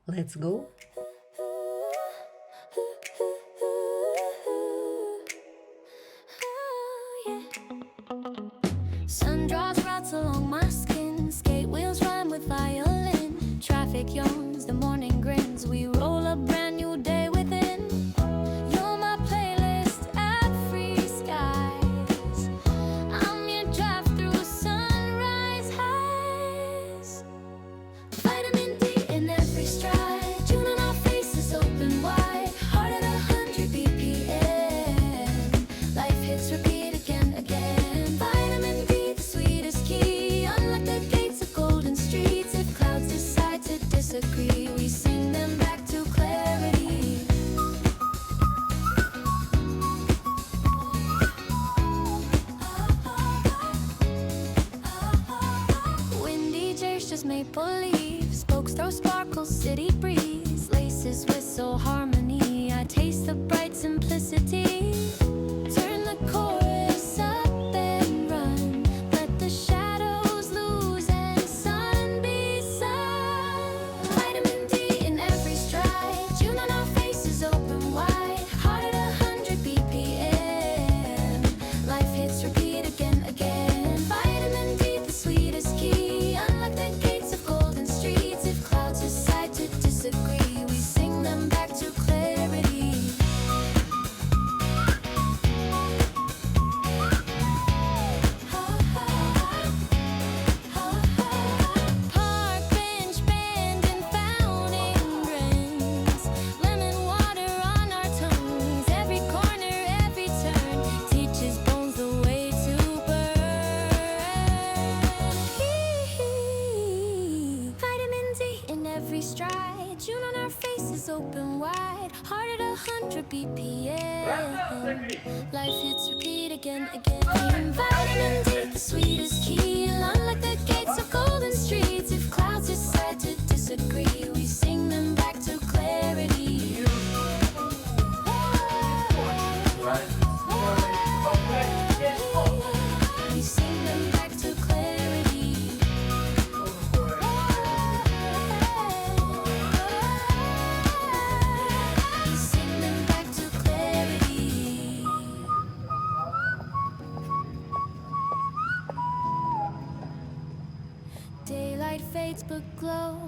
Let's go. Sun draws routes along my skin. Skate wheels rhyme with violin. Traffic yawns, the morning grins. We roll a brand new day within. You're my playlist at free skies. I'm your drive through sunrise highs. Vitamin D in every stride. June on our faces open wide. Heart at 100 BPM. Life hits repeat again, again. Vitamin D, the sweetest key. Unlock the gates of golden streets. If clouds decide to disagree, we sing them back to clarity. Windy J's just maple leaves. Spokes throw sparkles, city breeze. Laces whistle harmony. I taste the bright simplicity. Turn the chorus up and run. Let the shadows lose and sun be sun. Vitamin D in every stride. June on our faces open wide. Heart at 100 BPM. Life hits repeat again, again. Vitamin D, the sweetest key. Unlock the gates of golden streets. If clouds decide to disagree, we sing them back to clarity. Park bench band and fountain grins. Lemon water on our tongues. Every corner, every turn teaches bones the way to burn. Vitamin D in every stride. June on our faces open wide. Heart at 100 BPM. Life hits repeat again, again. Vitamin D, the sweetest key. Unlock the gates of golden streets. If clouds decide to disagree, we sing them back to clarity. We sing them back to clarity. We sing them back to clarity. Daylight fades but glow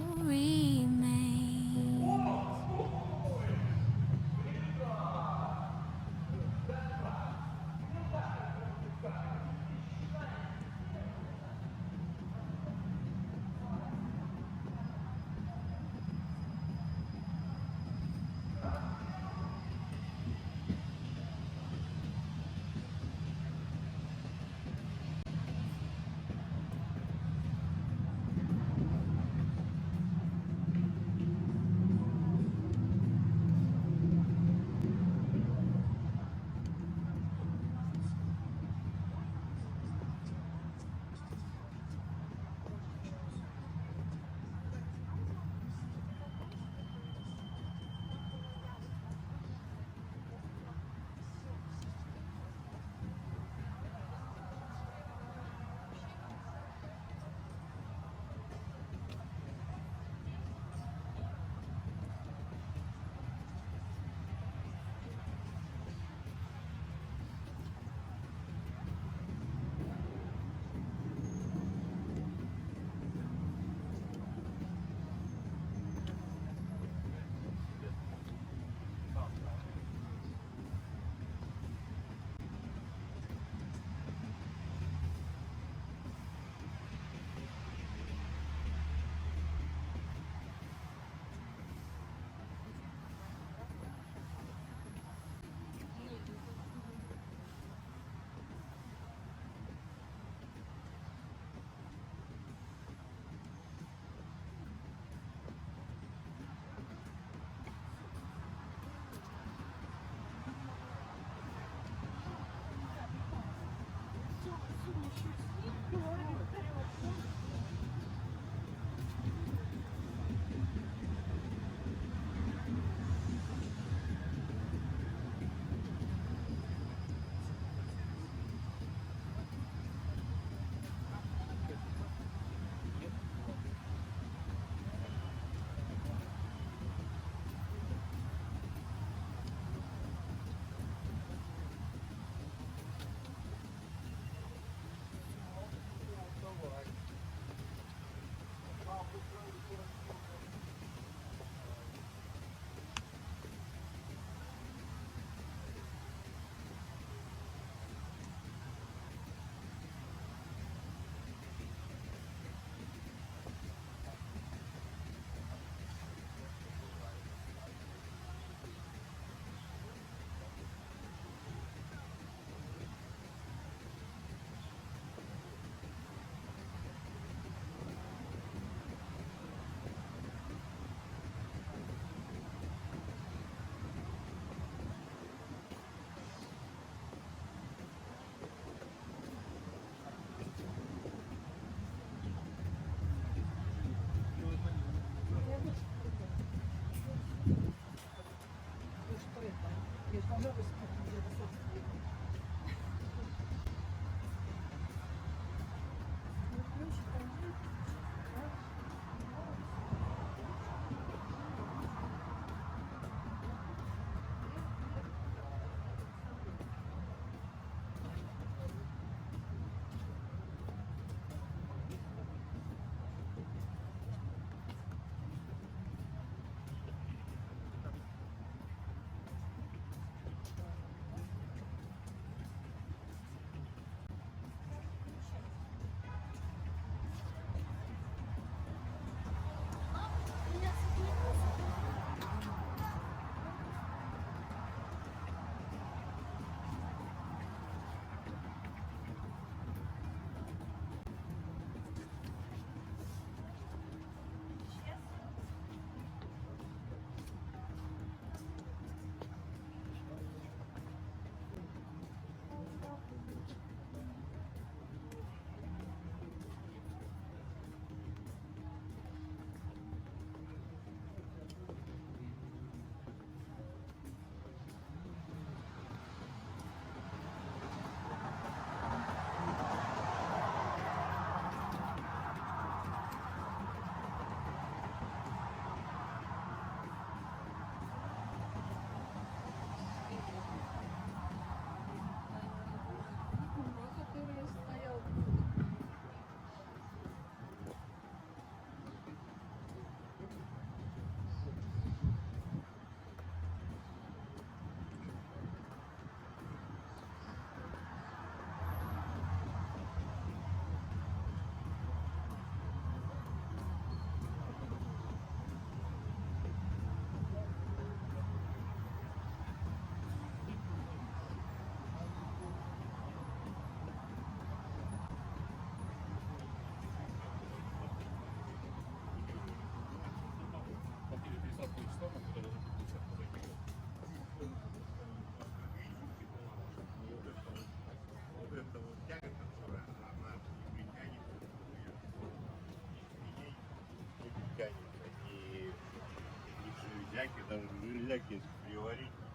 Jacket, даже нельзя приварить.